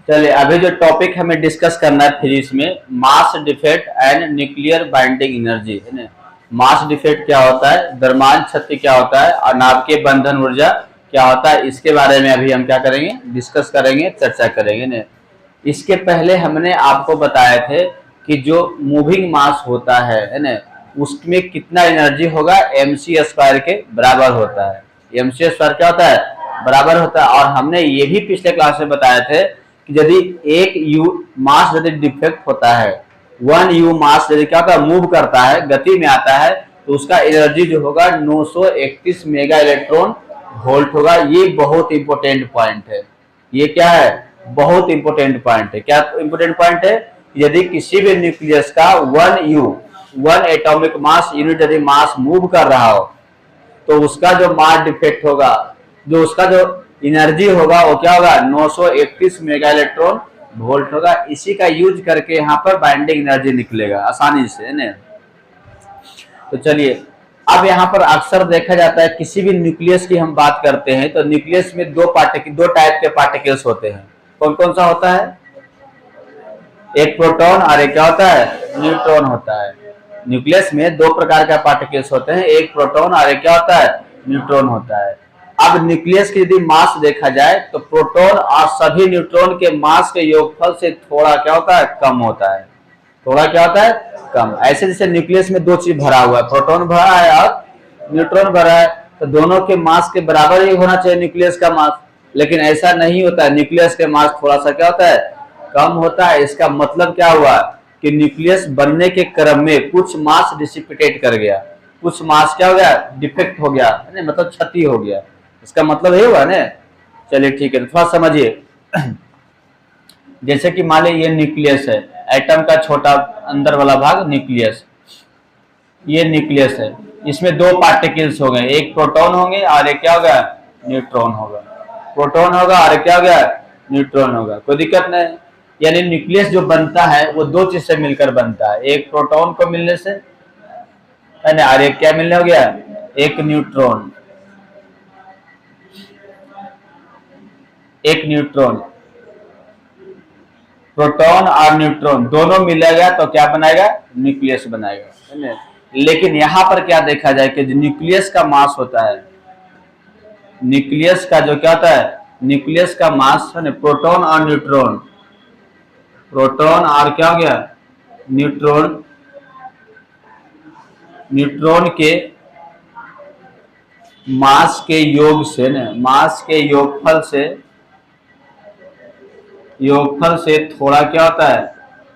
चलिए अभी जो टॉपिक हमें डिस्कस करना है फिजिक्स में, mass defect and nuclear binding energy है ना। मास डिफेक्ट क्या होता है, द्रव्यमान क्षति क्या होता है, और नाभिकीय बंधन ऊर्जा क्या होता है, इसके बारे में अभी हम क्या करेंगे, डिस्कस करेंगे, चर्चा करेंगे ना। इसके पहले हमने आपको बताए थे कि जो मूविंग मास होता है ना, उसमें कितना एनर्जी होगा, mc² के बराबर होता है। mc² क्या होता है, बराबर होता है। और हमने ये भी पिछले क्लास में बताए थे कि यदि एक यू मास यदि डिफेक्ट होता है, 1 U मास यदि क्या होता है, मूव करता है, गति में आता है, तो उसका एनर्जी जो होगा 931 मेगा इलेक्ट्रॉन वोल्ट होगा। ये बहुत इंपॉर्टेंट पॉइंट है। ये क्या है, बहुत इंपॉर्टेंट पॉइंट है। क्या इंपॉर्टेंट पॉइंट है, यदि किसी भी न्यूक्लियस का 1 एटॉमिक मास यूनिट यदि मास मूव कर रहा हो, तो उसका जो मास डिफेक्ट होगा, जो उसका जो एनर्जी होगा, वो क्या होगा, 931 मेगा इलेक्ट्रॉन वोल्ट होगा। इसी का यूज करके यहाँ पर बाइंडिंग एनर्जी निकलेगा आसानी से ना। तो चलिए, अब यहाँ पर अक्सर देखा जाता है किसी भी न्यूक्लियस की हम बात करते हैं तो न्यूक्लियस में दो टाइप के पार्टिकल्स होते हैं। कौन कौन सा होता है, एक प्रोटॉन और एक क्या होता है, न्यूट्रॉन होता है। न्यूक्लियस में दो प्रकार का पार्टिकल्स होते हैं, एक प्रोटॉन और एक क्या होता है, न्यूट्रॉन होता है। अब न्यूक्लियस की यदि मास देखा जाए तो प्रोटॉन और सभी न्यूट्रॉन के मास के योगफल से थोड़ा क्या होता है, कम होता है। थोड़ा क्या होता है, कम। ऐसे जैसे न्यूक्लियस में दो चीज भरा हुआ है, प्रोटॉन भरा है और न्यूट्रॉन भरा है, तो दोनों के मास के बराबर ही होना चाहिए न्यूक्लियस का मास। लेकिन ऐसा नहीं होता है, न्यूक्लियस के मास थोड़ा सा क्या होता है, कम होता है। इसका मतलब क्या हुआ कि न्यूक्लियस बनने के क्रम में कुछ मास डिसिपिटेट कर गया, कुछ मास क्या हो गया, डिफेक्ट हो गया, मतलब क्षति हो गया। इसका मतलब ये हुआ ना। चलिए ठीक है, थोड़ा समझिए। जैसे कि मान लीजिए ये न्यूक्लियस है, एटम का छोटा अंदर वाला भाग न्यूक्लियस, ये न्यूक्लियस है। इसमें दो पार्टिकल्स हो गए, एक प्रोटॉन होंगे और एक क्या होगा, न्यूट्रॉन होगा। प्रोटॉन होगा और क्या हो गया, न्यूट्रॉन होगा। कोई दिक्कत नहीं। यानी न्यूक्लियस जो बनता है वो दो चीज से मिलकर बनता है, एक प्रोटॉन को मिलने से है ना, और एक क्या मिलने हो गया, एक न्यूट्रॉन। एक न्यूट्रॉन, प्रोटॉन और न्यूट्रॉन दोनों मिलेगा तो क्या बनाएगा, न्यूक्लियस बनाएगा। लेकिन यहां पर क्या देखा जाए कि जो न्यूक्लियस का मास होता है, न्यूक्लियस का जो क्या होता है, न्यूक्लियस का मास है ना, प्रोटॉन और न्यूट्रॉन, प्रोटॉन और क्या हो गया, न्यूट्रॉन, न्यूट्रॉन के मास के योग से ना, मास के योगफल से थोड़ा क्या होता है,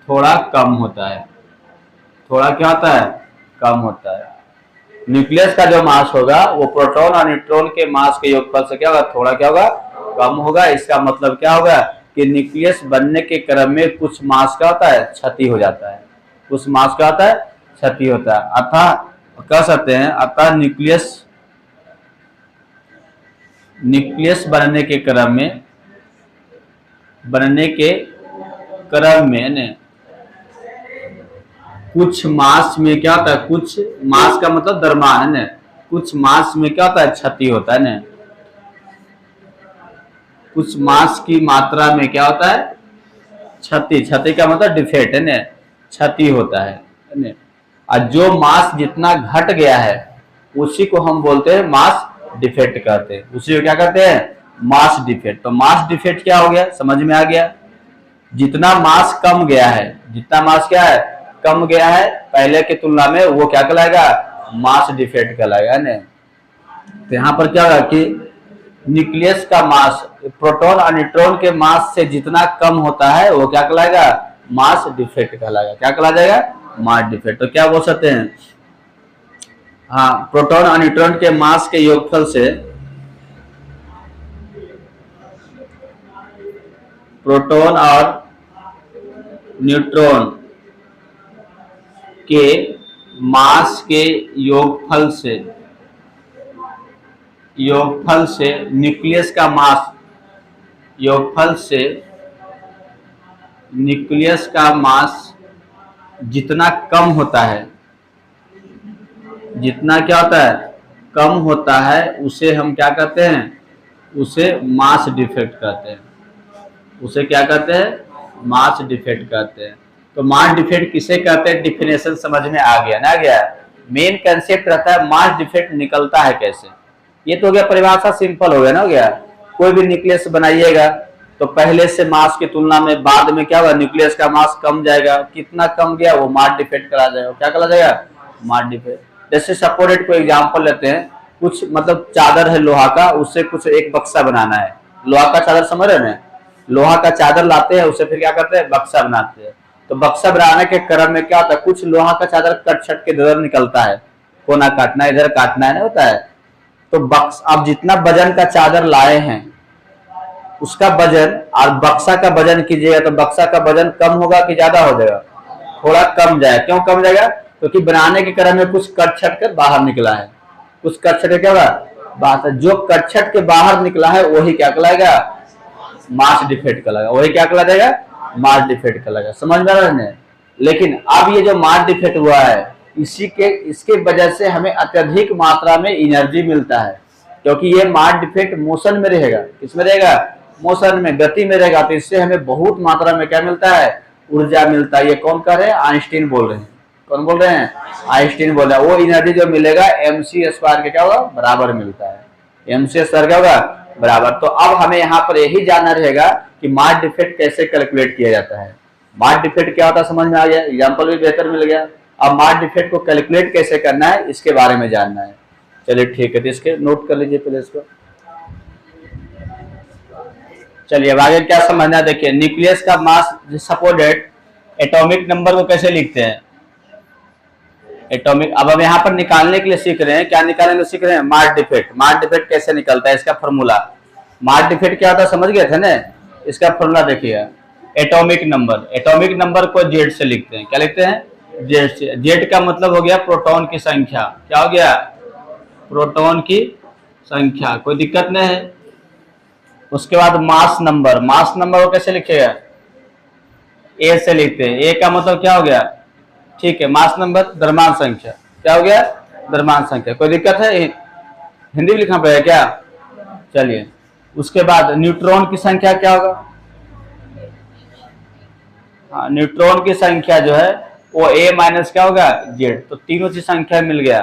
थोड़ा कम होता है। थोड़ा क्या होता है, कम होता है। न्यूक्लियस का जो मास होगा वो प्रोटॉन और न्यूट्रॉन के मास के योगफल से क्या होगा, थोड़ा क्या होगा, कम होगा। इसका मतलब क्या होगा कि न्यूक्लियस बनने के क्रम में कुछ मास क्या होता है, क्षति हो जाता है। कुछ मास क्या होता है, क्षति होता है। अतः कह सकते हैं, अतः न्यूक्लियस बनने के क्रम में ने कुछ मास में क्या होता है, कुछ मास का मतलब द्रव्यमान है ना, कुछ मास में क्या होता है, क्षति होता है ना। कुछ मास की मात्रा में क्या होता है, क्षति का मतलब डिफेक्ट है ना, क्षति होता है ना। और जो मास जितना घट गया है उसी को हम बोलते हैं मास डिफेक्ट कहते हैं। उसी को क्या कहते हैं, मास डिफेक्ट। तो मास डिफेक्ट क्या हो गया, समझ में आ गया। जितना मास कम गया है, जितना मास क्या है, कम गया है पहले की तुलना में, वो क्या कहलाएगा, मास डिफेक्ट कहलाएगा ना। तो यहाँ पर क्या होगा कि न्यूक्लियस का मास प्रोटॉन और न्यूट्रॉन के मास से जितना कम होता है वो क्या कहलाएगा, मास डिफेक्ट कहलाएगा। क्या कहला जाएगा, मास डिफेक्ट। तो क्या बोल सकते हैं, हाँ, प्रोटॉन और न्यूट्रॉन के मास के योगफल से, प्रोटॉन और न्यूट्रॉन के मास के योगफल से न्यूक्लियस का मास, न्यूक्लियस का मास जितना कम होता है, जितना क्या होता है, कम होता है, उसे हम क्या कहते हैं, उसे मास डिफेक्ट कहते हैं। उसे क्या कहते हैं, मास डिफेक्ट कहते हैं। तो मास डिफेक्ट किसे कहते हैं, डिफिनेशन समझ में आ गया ना, गया। मेन कंसेप्ट रहता है मास डिफेक्ट निकलता है कैसे। ये तो हो गया परिभाषा, सिंपल हो गया ना, हो गया। कोई भी न्यूक्लियस बनाइएगा तो पहले से मास की तुलना में बाद में क्या होगा, न्यूक्लियस का मास कम जाएगा। कितना कम गया, वो मास डिफेक्ट करा जाएगा। क्या करा जाएगा, मास डिफेक्ट। जैसे सपोर्टेड कोई एग्जाम्पल लेते हैं, कुछ मतलब चादर है लोहा का, उससे कुछ एक बक्सा बनाना है। लोहा का चादर समझ रहे हैं, लोहा का चादर लाते हैं, उसे फिर क्या करते हैं, बक्सा बनाते हैं। तो बक्सा बनाने के क्रम में क्या होता है, कुछ लोहा का चादर कट छट के इधर निकलता है, कोना काटना है, इधर काटना है, ना होता है। तो बक्स आप जितना वजन का चादर लाए हैं उसका वजन और बक्सा का वजन कीजिएगा तो बक्सा का वजन कम होगा कि ज्यादा हो जाएगा, थोड़ा कम जाएगा। क्यों कम जाएगा, क्योंकि बनाने के क्रम में कुछ कट छट कर बाहर निकला है, कुछ कट छट क्या होगा बात, जो कट छट के बाहर निकला है वही क्या कहलाएगा, मास डिफेक्ट कहलाएगा। वही क्या कहला जाएगा, मास डिफेक्ट कहलाएगा। समझ में आ रहा है। लेकिन अब ये जो मास डिफेक्ट हुआ है, इसके वजह से हमें अत्यधिक मात्रा में एनर्जी मिलता है, क्योंकि ये मास डिफेक्ट मोशन में रहेगा। किसमें रहेगा, मोशन में, गति में रहेगा। तो इससे हमें बहुत मात्रा में क्या मिलता है, ऊर्जा मिलता है। ये कौन कह रहे हैं, आइंस्टीन बोल रहे हैं। कौन बोल रहे हैं, आइंस्टीन बोल रहे हैं। वो एनर्जी जो मिलेगा mc स्क्वायर के क्या होगा, बराबर मिलता है। mc स्क्वायर क्या होगा, बराबर। तो अब हमें यहाँ पर यही जानना रहेगा कि मास डिफेक्ट कैसे कैलकुलेट किया जाता है। मास डिफेक्ट क्या होता है समझ में आ गया, एग्जाम्पल भी बेहतर मिल गया। अब मास डिफेक्ट को कैलकुलेट कैसे करना है इसके बारे में जानना है। चलिए ठीक है, तो इसके नोट कर लीजिए पहले इसको। चलिए अब आगे क्या समझना है, देखिए न्यूक्लियस का मास सपोर्टेड, एटॉमिक नंबर को कैसे लिखते हैं, एटॉमिक। अब हम यहाँ पर निकालने के लिए सीख रहे हैं, क्या निकालने के लिए सीख रहे हैं, मास डिफेक्ट। मास डिफेक्ट कैसे निकलता है, इसका फॉर्मूला। मास डिफेक्ट क्या होता है समझ गए थे ना, इसका फॉर्मूला देखिए, एटॉमिक नंबर। एटॉमिक नंबर को जेड से लिखते हैं, क्या लिखते हैं, जेड से। जेड का मतलब हो गया प्रोटॉन की संख्या। क्या हो गया, प्रोटॉन की संख्या, कोई दिक्कत नहीं है। उसके बाद मास नंबर, मास नंबर को कैसे लिखेगा, ए से लिखते हैं। ए का मतलब क्या हो गया, ठीक है, मास नंबर द्रव्यमान संख्या। क्या हो गया, द्रव्यमान संख्या। कोई दिक्कत है, हिंदी में लिखना पड़ेगा क्या, चलिए। उसके बाद न्यूट्रॉन की संख्या क्या होगा, हाँ, न्यूट्रॉन की संख्या जो है वो ए माइनस क्या होगा, जेड। तो तीनों की संख्या मिल गया,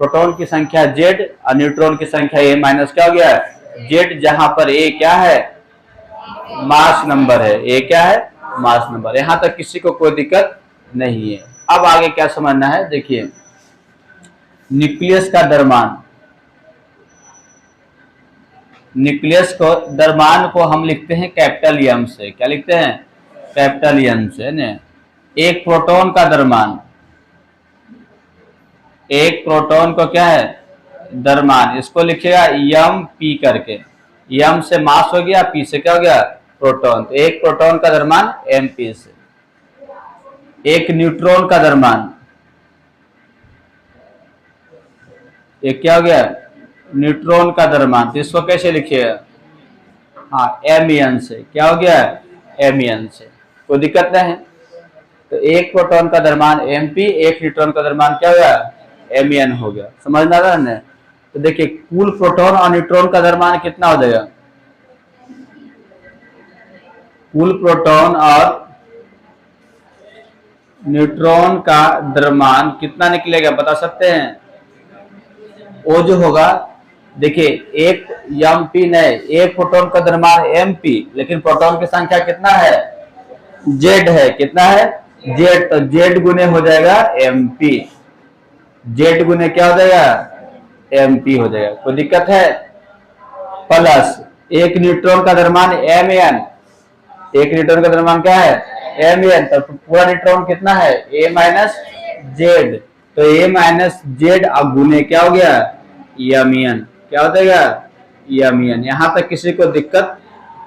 प्रोटॉन की संख्या जेड और न्यूट्रॉन की संख्या ए माइनस क्या हो गया, जेड। जहां पर ए क्या है, मास नंबर है, ए क्या है, मास नंबर। यहां तक किसी को कोई दिक्कत नहीं है। अब आगे क्या समझना है, देखिए न्यूक्लियस का द्रव्यमान, न्यूक्लियस को द्रव्यमान को हम लिखते हैं कैपिटल एम से। क्या लिखते हैं, कैपिटल एम से ने। एक प्रोटॉन का द्रव्यमान, एक प्रोटॉन को क्या है, द्रव्यमान, इसको लिखिएगा एम पी करके। एम से मास हो गया, पी से क्या हो गया, प्रोटॉन। तो एक प्रोटॉन का द्रव्यमान एम पी से। एक न्यूट्रॉन का द्रव्यमान, एक क्या हो गया, न्यूट्रॉन का द्रव्यमान। तो इसको कैसे लिखिएगा, हाँ एम एन से। क्या हो गया, एम एन से, कोई दिक्कत नहीं है। तो एक प्रोटॉन का द्रव्यमान एम पी, एक न्यूट्रॉन का द्रव्यमान क्या हो गया, एम एन हो गया। समझ में आ रहा है। तो देखिए कुल प्रोटॉन और न्यूट्रॉन का द्रव्यमान कितना हो जाएगा, कुल प्रोटॉन और न्यूट्रॉन का द्रव्यमान कितना निकलेगा बता सकते हैं, वो जो होगा, देखिए एक एम पी नहीं, एक प्रोटॉन का द्रव्यमान एम पी, लेकिन प्रोटॉन की संख्या कितना है, जेड है। कितना है, जेड। तो जेड गुने हो जाएगा एम पी, जेड गुने क्या हो जाएगा, एम पी हो जाएगा। कोई दिक्कत है, प्लस एक न्यूट्रॉन का द्रव्यमान एम एन, एक न्यूट्रॉन का द्रव्यमान क्या है, एम एन। तो पूरा न्यूट्रॉन कितना है, ए माइनस जेड। तो ए माइनस जेड अब गुने क्या हो गया, एम एन। क्या हो जाएगा, एम एन। यहां तक किसी को दिक्कत,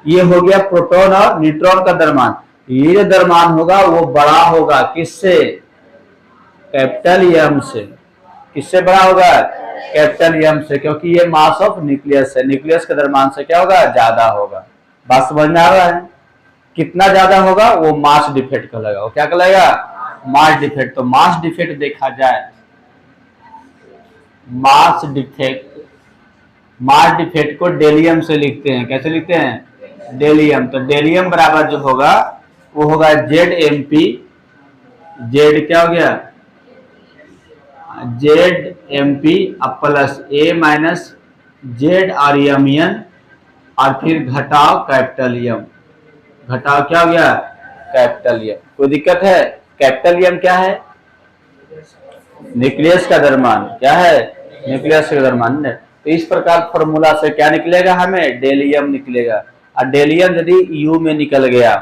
ये हो गया प्रोटॉन और न्यूट्रॉन का द्रव्यमान। ये जो द्रव्यमान होगा वो बड़ा होगा किससे, कैपिटल एम से। किससे बड़ा होगा, कैपिटल एम से, क्योंकि ये मास ऑफ न्यूक्लियस है। न्यूक्लियस के द्रव्यमान से क्या होगा, ज्यादा होगा। बात समझ में आ रहा है। कितना ज्यादा होगा वो मास डिफेक्ट कहलाएगा। वो क्या कहलाएगा, मास डिफेक्ट। तो मास डिफेक्ट देखा जाए, मास डिफेक्ट, मास डिफेक्ट को डेलियम से लिखते हैं। कैसे लिखते हैं, डेलियम, तो डेलियम बराबर जो होगा वो होगा ZMP, जेड क्या हो गया, ZMP अब प्लस A माइनस ZRMN और फिर घटाओ कैपिटल यम, घटाओ क्या हो गया, कैपिटल यम। कोई दिक्कत है? कैपिटल यम क्या है? न्यूक्लियस का द्रव्यमान, क्या है, न्यूक्लियस का द्रव्यमान। तो इस प्रकार फॉर्मूला से क्या निकलेगा, हमें डेलियम निकलेगा। और डेलियम यदि यू में निकल गया,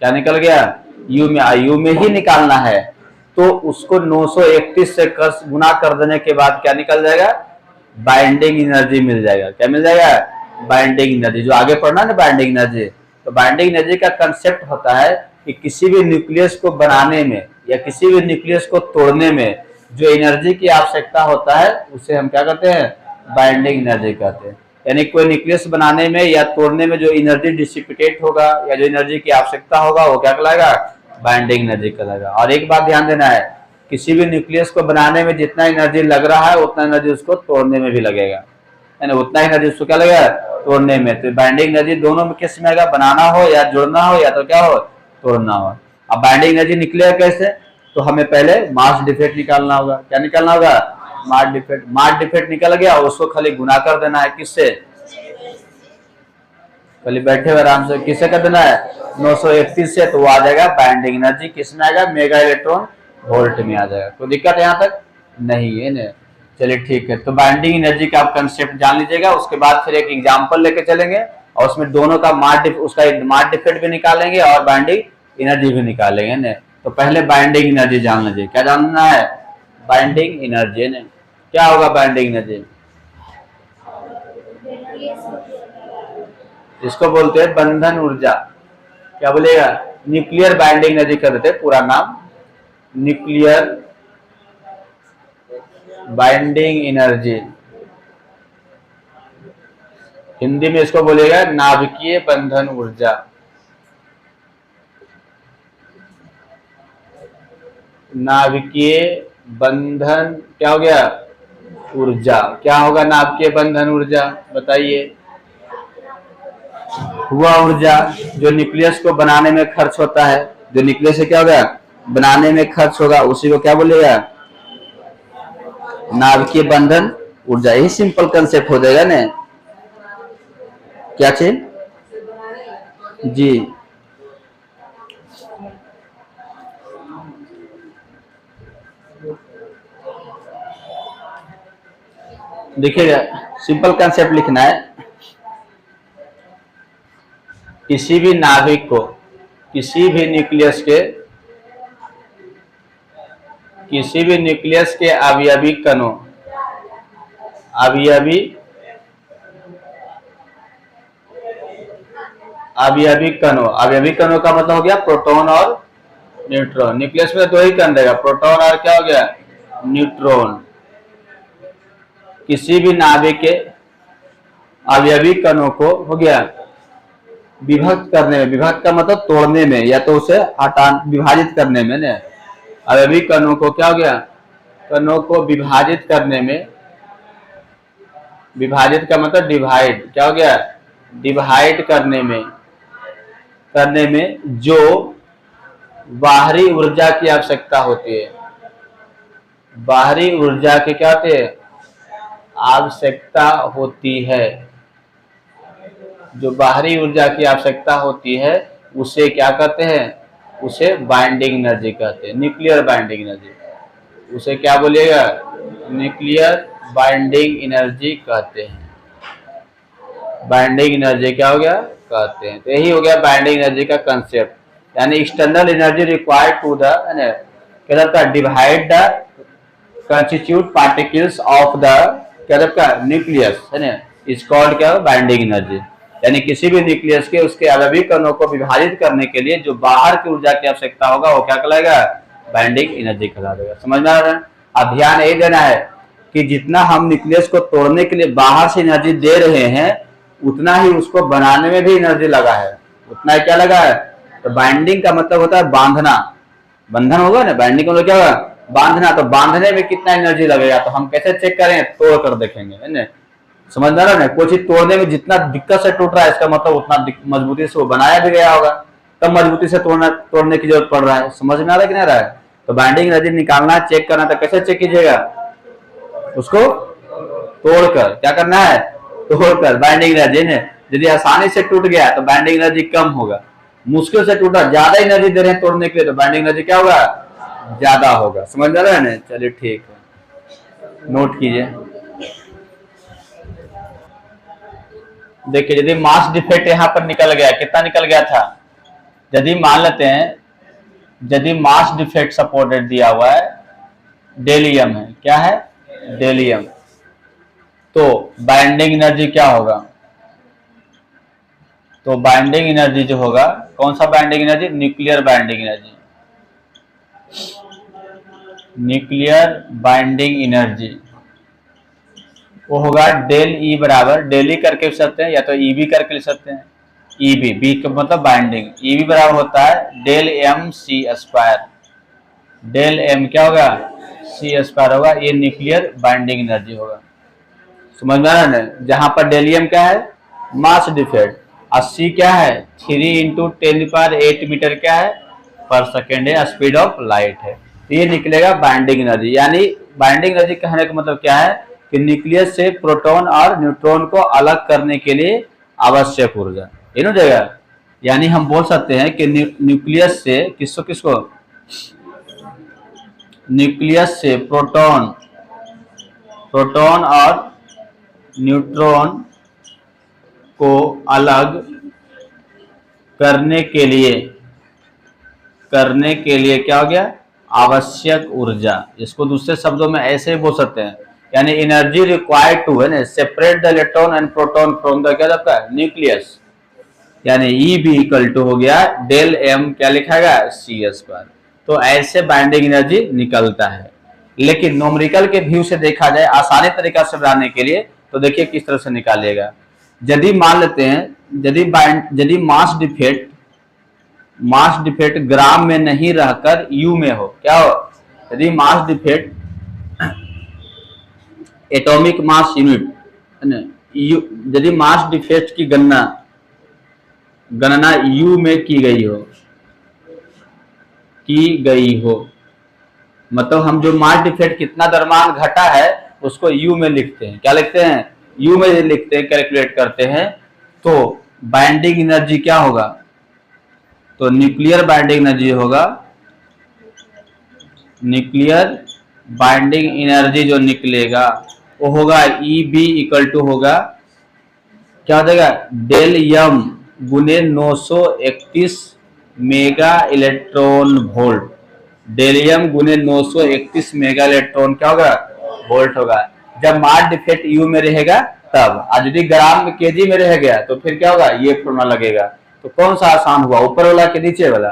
क्या निकल गया, यू में, यू में ही निकालना है, तो उसको 931 से गुना कर देने के बाद क्या निकल जाएगा, बाइंडिंग एनर्जी मिल जाएगा। क्या मिल जाएगा, बाइंडिंग एनर्जी। जो आगे पढ़ना ना बाइंडिंग एनर्जी, तो बाइंडिंग एनर्जी का कंसेप्ट होता है कि किसी भी न्यूक्लियस को बनाने में या किसी भी न्यूक्लियस को तोड़ने में जो एनर्जी की आवश्यकता होता है उसे हम क्या कहते हैं, बाइंडिंग एनर्जी कहते हैं। यानी कोई न्यूक्लियस बनाने में या तोड़ने में जो एनर्जी डिसिपिटेट होगा या जो एनर्जी की आवश्यकता होगा वो क्या कहलाएगा, बाइंडिंग एनर्जी कहलाएगा। और एक बात ध्यान देना है, किसी भी न्यूक्लियस को बनाने में जितना एनर्जी लग रहा है उतना एनर्जी उसको तोड़ने में भी लगेगा, यानी उतना एनर्जी उसको क्या लगेगा, तोड़ने में। तो बाइंडिंग एनर्जी दोनों में किस में आएगा, बनाना हो या जोड़ना हो या तो क्या हो, तोड़ना हो। अब बाइंडिंग एनर्जी निकलेगा कैसे, तो हमें पहले मास डिफेक्ट निकालना होगा। क्या निकालना होगा, मास डिफेक्ट। मास डिफेक्ट निकल गया, उसको खाली गुना कर देना है, किससे, खाली बैठे हुए आराम से, किससे कर देना है, 931 से, तो वो आ जाएगा बाइंडिंग एनर्जी किस में आएगा, मेगा इलेक्ट्रॉन वोल्ट में आ जाएगा। कोई दिक्कत यहाँ तक नहीं है ना। चलिए ठीक है, तो बाइंडिंग एनर्जी का आप कंसेप्ट जान लीजिएगा। उसके बाद फिर एक एग्जांपल लेके चलेंगे और उसमें दोनों का उसका मास डिफेक्ट भी निकालेंगे और बाइंडिंग एनर्जी भी निकालेंगे ना। तो पहले बाइंडिंग एनर्जी जान लीजिए। क्या जानना है, बाइंडिंग एनर्जी ने क्या होगा, बाइंडिंग एनर्जी इसको बोलते हैं बंधन ऊर्जा। क्या बोलेगा, न्यूक्लियर बाइंडिंग एनर्जी कर देते हैं, पूरा नाम न्यूक्लियर बाइंडिंग एनर्जी। हिंदी में इसको बोलेगा नाभिकीय बंधन ऊर्जा। नाभिकीय बंधन क्या हो गया, ऊर्जा। क्या होगा नाभिकीय बंधन ऊर्जा, बताइए। हुआ ऊर्जा जो न्यूक्लियस को बनाने में खर्च होता है, जो न्यूक्लियस से क्या होगा, बनाने में खर्च होगा, उसी को क्या बोलेगा, नाभिकीय बंधन ऊर्जा। यही सिंपल कंसेप्ट हो जाएगा ना। क्या चीज जी, देखिएगा सिंपल कंसेप्ट लिखना है। किसी भी नाभिक को, किसी भी न्यूक्लियस के अवयवी कणों, अवयवी कणों का मतलब हो गया प्रोटॉन और न्यूट्रॉन। न्यूक्लियस में दो ही कण रहेगा, प्रोटॉन और क्या हो गया, न्यूट्रॉन। किसी भी नाभिक के अवयवी कणों को हो गया विभक्त करने में, विभक्त का मतलब तोड़ने में या तो उसे विभाजित करने में ना। अवयवी कणों को क्या हो गया, कणों को विभाजित करने में, विभाजित का मतलब डिवाइड, क्या हो गया, डिवाइड करने में जो बाहरी ऊर्जा की आवश्यकता होती है, बाहरी ऊर्जा की क्या होती है, आवश्यकता होती है, जो बाहरी ऊर्जा की आवश्यकता होती है उसे क्या कहते हैं, उसे बाइंडिंग एनर्जी कहते हैं, न्यूक्लियर बाइंडिंग एनर्जी। उसे क्या बोलिएगा, न्यूक्लियर बाइंडिंग एनर्जी कहते हैं। बाइंडिंग एनर्जी क्या हो गया, कहते हैं। तो यही हो गया बाइंडिंग एनर्जी का कंसेप्ट, यानी external energy required to the divide the constitute particles of the nucleus है ना, इज कॉल्ड क्या, बाइंडिंग एनर्जी। यानी किसी भी न्यूक्लियस के उसके अवयवी कणों को विभाजित करने के लिए जो बाहर की ऊर्जा की आवश्यकता होगा वो क्या कहलाएगा, बाइंडिंग एनर्जी कहला देगा। समझ में आ रहा है। अब ध्यान यही देना है कि जितना हम न्यूक्लियस को तोड़ने के लिए बाहर से एनर्जी दे रहे हैं उतना ही उसको बनाने में भी एनर्जी लगा है, उतना ही क्या लगा है। तो बाइंडिंग का मतलब होता है बांधना, बंधन होगा ना, बाइंडिंग का मतलब क्या होगा, बांधना। तो बांधने में कितना एनर्जी लगेगा, तो हम कैसे चेक करें, तोड़ कर देखेंगे है ना। समझ में आ रहा है ना? कोई चीज तोड़ने में जितना दिक्कत से टूट रहा है, इसका मतलब उतना मजबूती से वो बनाया भी गया होगा, तब मजबूती से तोड़ने की जरूरत पड़ रहा है। समझ में आ रहा है कि नहीं आ रहा है? तो बाइंडिंग एनर्जी निकालना, चेक करना, तो कैसे चेक कीजिएगा? उसको तोड़कर। क्या करना है? तोड़कर बाइंडिंग एनर्जी ने। यदि आसानी से टूट गया तो बाइंडिंग एनर्जी कम होगा, मुश्किल से टूटा, ज्यादा एनर्जी दे रहे हैं तोड़ने के लिए, तो बाइंडिंग एनर्जी क्या होगा? ज्यादा होगा। समझ में आ रहा है ना? चलिए ठीक है, नोट कीजिए। देखिए, यदि मास डिफेक्ट यहां पर निकल गया, कितना निकल गया था? यदि मान लेते हैं, यदि मास डिफेक्ट सपोर्टेड दिया हुआ है, डेलियम है, क्या है? डेलियम, तो बाइंडिंग एनर्जी क्या होगा? तो बाइंडिंग एनर्जी जो होगा, कौन सा binding energy? Nuclear binding energy. Nuclear binding energy वो होगा डेल ई बराबर, डेल ई करके लिख सकते हैं या तो ईबी करके लिख सकते हैं। ईबी, बी का मतलब बाइंडिंग, ईबी बराबर होता है del M C square. Del M क्या होगा? सी स्क्वायर होगा। ये न्यूक्लियर बाइंडिंग एनर्जी होगा। समझ में आ रहा है ना? जहां पर डेलियम क्या है? मास डिफेक्ट, और सी क्या है? 3 × 10⁸ मीटर क्या है? पर सेकेंड है, स्पीड ऑफ लाइट है। तो ये निकलेगा बाइंडिंग एनर्जी। यानी बाइंडिंग एनर्जी कहने का मतलब क्या है कि न्यूक्लियस से प्रोटॉन और न्यूट्रॉन को अलग करने के लिए आवश्यक ऊर्जा, ये ना जगह। यानी हम बोल सकते हैं कि न्यूक्लियस से किसको न्यूक्लियस से प्रोटॉन और न्यूट्रॉन को अलग करने के लिए क्या हो गया? आवश्यक ऊर्जा। इसको दूसरे शब्दों में ऐसे ही बोल सकते हैं, यानी एनर्जी रिक्वायर्ड टू, है ना, separate the electron and proton from the, क्या होता है? न्यूक्लियस। यानी ई बी इक्वल टू हो गया डेल एम, क्या लिखाएगा? सी स्क्वायर। तो ऐसे बाइंडिंग एनर्जी निकलता है। लेकिन नोमरिकल के व्यू से देखा जाए, आसानी तरीका से बनाने के लिए, तो देखिए किस तरह से निकालिएगा। यदि मान लेते हैं, यदि मास डिफेक्ट ग्राम में नहीं रहकर यू में हो, क्या हो? यदि mass defect atomic mass unit, है ना, यदि मास डिफेक्ट की गणना यू में की गई हो, मतलब हम जो मास डिफेक्ट कितना द्रव्यमान घटा है उसको यू में लिखते हैं। क्या लिखते हैं? यू में लिखते हैं, कैलकुलेट करते हैं। तो बाइंडिंग एनर्जी क्या होगा? तो न्यूक्लियर बाइंडिंग एनर्जी होगा, न्यूक्लियर बाइंडिंग एनर्जी जो निकलेगा वो होगा ई बी इक्वल टू होगा, क्या हो जाएगा? डेल एम गुने 931 मेगा इलेक्ट्रॉन वोल्ट। डेलियम गुने 931 मेगा इलेक्ट्रॉन क्या होगा? वोल्ट होगा। जब मास डिफेक्ट यू में रहेगा तब, और यदि ग्राम में केजी में रह गया तो फिर क्या होगा? ये फॉर्मूला लगेगा। तो कौन सा आसान हुआ, ऊपर वाला कि नीचे वाला?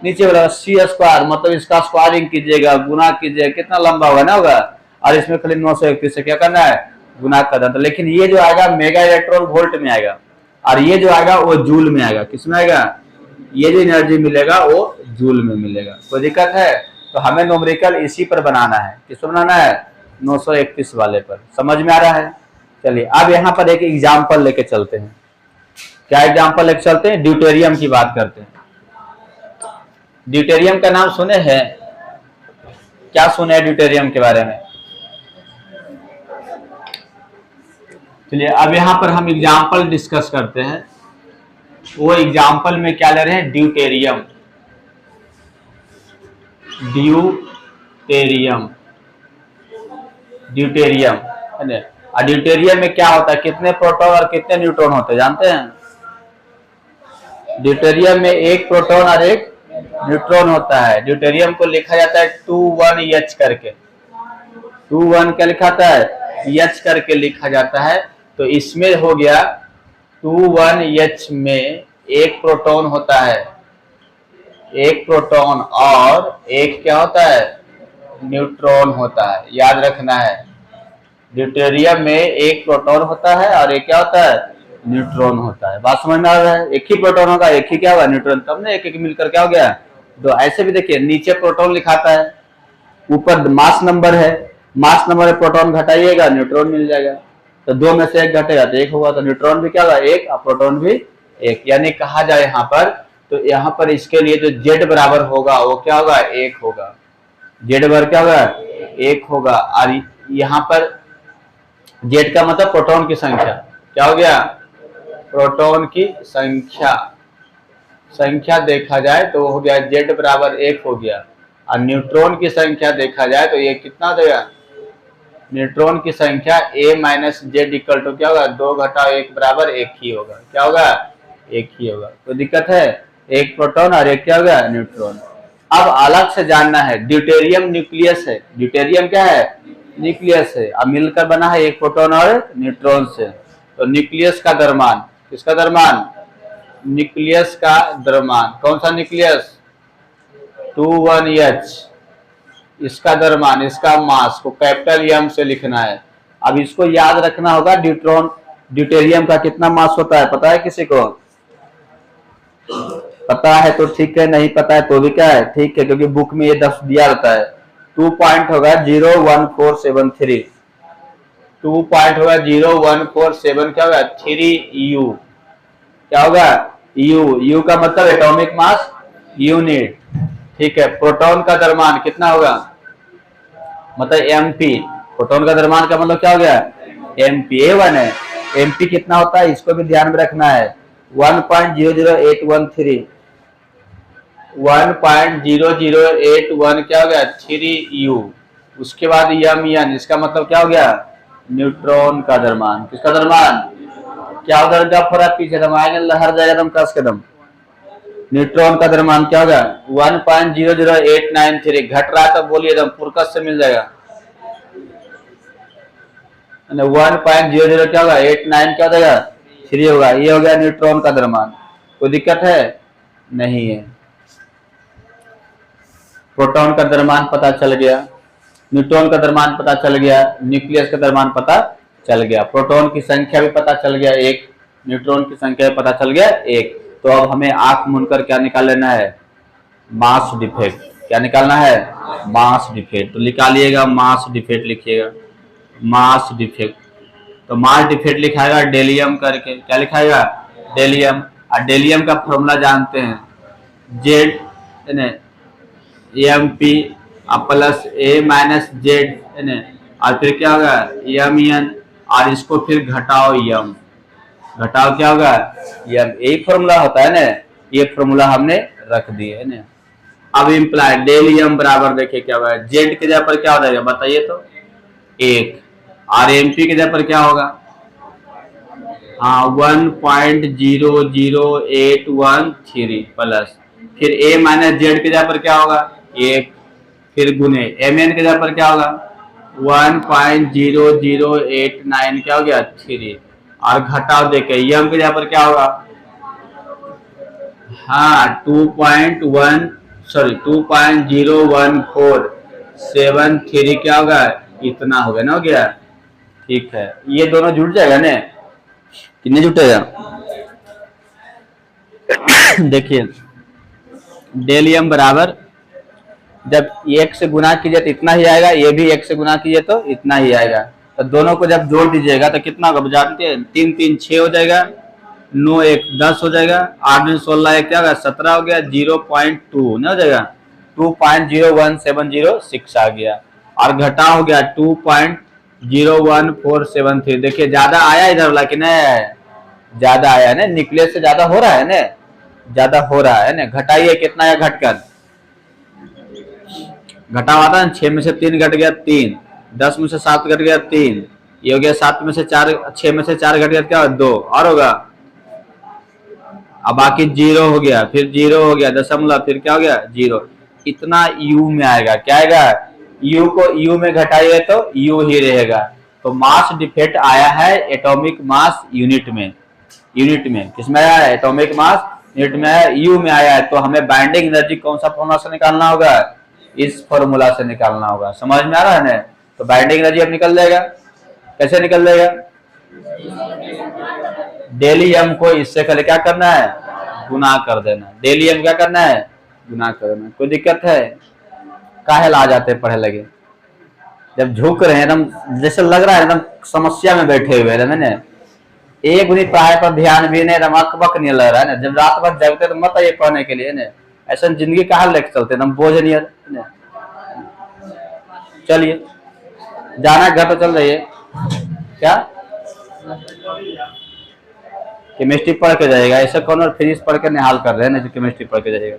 नीचे वाला। सी स्क्वायर मतलब इसका स्क्वायरिंग कीजिएगा, गुना कीजिएगा, कितना लंबा होगा ना होगा, और इसमें खाली 931 से क्या करना है? गुना करना। तो लेकिन ये जो आएगा मेगा इलेक्ट्रॉन वोल्ट में आएगा, और ये जो आएगा वो जूल में आएगा। किस में आएगा? ये जो एनर्जी मिलेगा वो जूल में मिलेगा। कोई दिक्कत है? तो हमें नोमरिकल इसी पर बनाना है। किस पर बनाना है? 931 वाले पर। समझ में आ रहा है? चलिए अब यहाँ पर एक एग्जाम्पल लेके चलते हैं। क्या एग्जाम्पल लेके चलते हैं? ड्यूटेरियम की बात करते हैं। ड्यूटेरियम का नाम सुने हैं? क्या सुने हैं ड्यूटेरियम के बारे में? चलिए अब यहाँ पर हम एग्जाम्पल डिस्कस करते हैं। वो एग्जाम्पल में क्या ले रहे हैं? ड्यूटेरियम। है ना। और ड्यूटेरियम में क्या होता है? कितने प्रोटॉन और कितने न्यूट्रॉन होते हैं जानते हैं? ड्यूटेरियम में एक प्रोटॉन और एक न्यूट्रॉन होता है। ड्यूटेरियम को लिखा जाता है 21H करके। 21 क्या लिखा जाता है? H करके लिखा जाता है। तो इसमें हो गया 21H में एक प्रोटॉन होता है, एक प्रोटॉन और एक क्या होता है? न्यूट्रॉन होता है। याद रखना है, ड्यूटेरियम में एक प्रोटॉन होता है और एक क्या होता है? न्यूट्रॉन होता है। बात समझ में आ रहा है? एक ही प्रोटॉन होगा, एक ही क्या होगा? न्यूट्रॉन। तब ना एक एक मिलकर क्या हो गया? तो ऐसे भी देखिए, नीचे प्रोटॉन लिखाता है, ऊपर मास नंबर है, मास नंबर में प्रोटॉन घटाइएगा, न्यूट्रॉन मिल जाएगा। तो दो में से एक घटेगा तो एक होगा, तो न्यूट्रॉन भी क्या होगा एक और प्रोटॉन भी एक। यानी कहा जाए यहाँ पर, तो यहाँ पर इसके लिए जो जेड बराबर होगा वो क्या होगा एक होगा, जेड बराबर क्या होगा एक होगा। और यहाँ पर जेड का मतलब प्रोटॉन की संख्या, क्या हो गया प्रोटॉन की संख्या, संख्या देखा जाए तो वो हो गया जेड बराबर एक हो गया। और न्यूट्रॉन की संख्या देखा जाए तो ये कितना देगा, न्यूट्रॉन की संख्या a minus Z equal to क्या होगा 2 घटाओ 1 बराबर एक ही होगा, क्या होगा एक ही होगा। तो दिक्कत है, एक प्रोटॉन और एक क्या होगा न्यूट्रॉन। अब अलग से जानना है, ड्यूटेरियम न्यूक्लियस है, ड्यूटेरियम क्या है न्यूक्लियस है, अब मिलकर बना है एक प्रोटॉन और न्यूट्रॉन से। तो न्यूक्लियस का द्रव्यमान, किसका द्रव्यमान न्यूक्लियस का द्रव्यमान, कौन सा न्यूक्लियस 21H, इसका द्रव्यमान इसका मास को कैपिटल एम से लिखना है। अब इसको याद रखना होगा, ड्यूटेरियम का कितना मास होता है पता है किसी को, पता है तो ठीक है, नहीं पता है तो भी क्या है ठीक है, क्योंकि बुक में ये 10 दिया रहता है। 2 पॉइंट होगा 01473, 2 पॉइंट होगा 01473 क्या होगा 3U, क्या होगा यू का मतलब एटॉमिक मास यूनिट, ठीक है। प्रोटॉन का द्रव्यमान कितना होगा मतलब एमपी, प्रोटॉन का द्रव्यमान का मतलब क्या हो गया एमपी, A1 है, एमपी कितना होता है इसको भी ध्यान में रखना है 1.00813, 1.0081 क्या हो गया 3U। उसके बाद एम, इसका मतलब क्या हो गया न्यूट्रॉन का द्रव्यमान, किसका द्रव्यमान क्या होगा गप हो रहा पीछे दम आएगा लहर जाएगा दम कस के दम, न्यूट्रॉन का द्रव्यमान क्या होगा 1.00893, घट रहा है तो बोलिए दम पुरकस से मिल जाएगा, 1.00 क्या होगा 89 क्या हो जाएगा 3 होगा, ये हो गया न्यूट्रॉन का द्रव्यमान। कोई दिक्कत है नहीं है। प्रोटॉन का द्रव्यमान पता चल गया, न्यूट्रॉन का द्रव्यमान पता चल गया, न्यूक्लियस का द्रव्यमान पता चल गया, प्रोटॉन की संख्या भी पता चल गया एक, न्यूट्रॉन की संख्या भी पता चल गया एक। तो अब हमें आंख मूंदकर क्या निकाल लेना है मास डिफेक्ट, क्या निकालना है मास डिफेक्ट। तो निकालिएगा मास डिफेक्ट, लिखिएगा मास डिफेक्ट। तो मास डिफेक्ट लिखाएगा डेलियम करके, क्या लिखाएगा डेलियम, और डेलियम का फॉर्मूला जानते हैं जेड एम पी प्लस ए माइनस जेड, और फिर क्या होगा एम एन, और इसको फिर घटाओ यम, घटाओ क्या होगा यम, यही फॉर्मूला होता है ना, ये फॉर्मूला हमने रख दिए है ना। अब इम्प्लाई डेल यम बराबर देखिए क्या होगा, जेड के जगह पर क्या हो जाएगा बताइए तो एक, और एमपी के जगह पर क्या होगा हाँ 1.00813 प्लस, फिर ए माइनस जेड के जगह पर क्या होगा एक, फिर गुने एम एन के जगह पर क्या होगा 1.0089 क्या हो गया 3, और घटाव देखे यम के जगह पर क्या होगा हाँ 2.01473 क्या होगा इतना हो गया ना, हो गया ठीक है। ये दोनों जुट जाएगा ना, कितने जुटेगा देखिए डेलियम बराबर जब एक से गुना कीजिए तो इतना ही आएगा, ये भी एक से गुना कीजिए तो इतना ही आएगा, तो दोनों को जब जोड़ दीजिएगा तो कितना होगा जानते हैं 3 3 6 हो जाएगा, 9 1 10 हो जाएगा, 8 9 16 1 क्या होगा 17 हो गया, 0.2 नहीं हो जाएगा 2.01706 आ गया, और घटा हो गया 2.01473। देखिए ज्यादा आया इधर वाला कि नहीं, ज्यादा आया ना, न्यूक्लियस से ज्यादा हो रहा है ना, ज्यादा हो रहा है ना। घटाइए कितना है घटकर, घटा हुआ था 6 में से 3 घट गया 3, 10 में से 7 घट गया 3, ये हो गया 7 में से 4, 6 में से 4 घट गया क्या 2 और होगा, अब बाकी 0 हो गया, फिर 0 हो गया दशमलव, फिर क्या हो गया 0, इतना यू में आएगा, क्या आएगा यू को यू में घटाइए तो यू ही रहेगा। तो मास डिफेक्ट आया है एटॉमिक मास यूनिट में, यूनिट में किसमें आया है एटॉमिक मास यूनिट में है, यू में आया है। तो हमें बाइंडिंग एनर्जी कौन सा फॉर्मूला से निकालना होगा, इस फॉर्मूला से निकालना होगा, समझ में आ रहा है ना। तो बाइंडिंग एनर्जी अब निकल जाएगा, कैसे निकल जाएगा डेली एम को इससे पहले क्या करना है गुना कर देना, डेली एम क्या करना है गुना कर देना। कोई दिक्कत है काहे ला जाते पढ़े लगे जब झुक रहे हैं एकदम, जैसे लग रहा है एकदम समस्या में बैठे हुए हैं ना, एक भी पढ़ाई पर ध्यान भी नहीं, एकदम अकबक नहीं लग रहा है ना। जब रात भर जगते तो मत आइए पढ़ने के लिए ना, ऐसा जिंदगी कहाँ लेके चलते एकदम बोझ नहीं है। चलिए जाना घर तो चल जाइए। क्या केमिस्ट्री पढ़ के जाएगा? ऐसा कौन और फिजिक्स पढ़ के निहाल कर रहे हैं ना जो केमिस्ट्री पढ़ के जाएगा।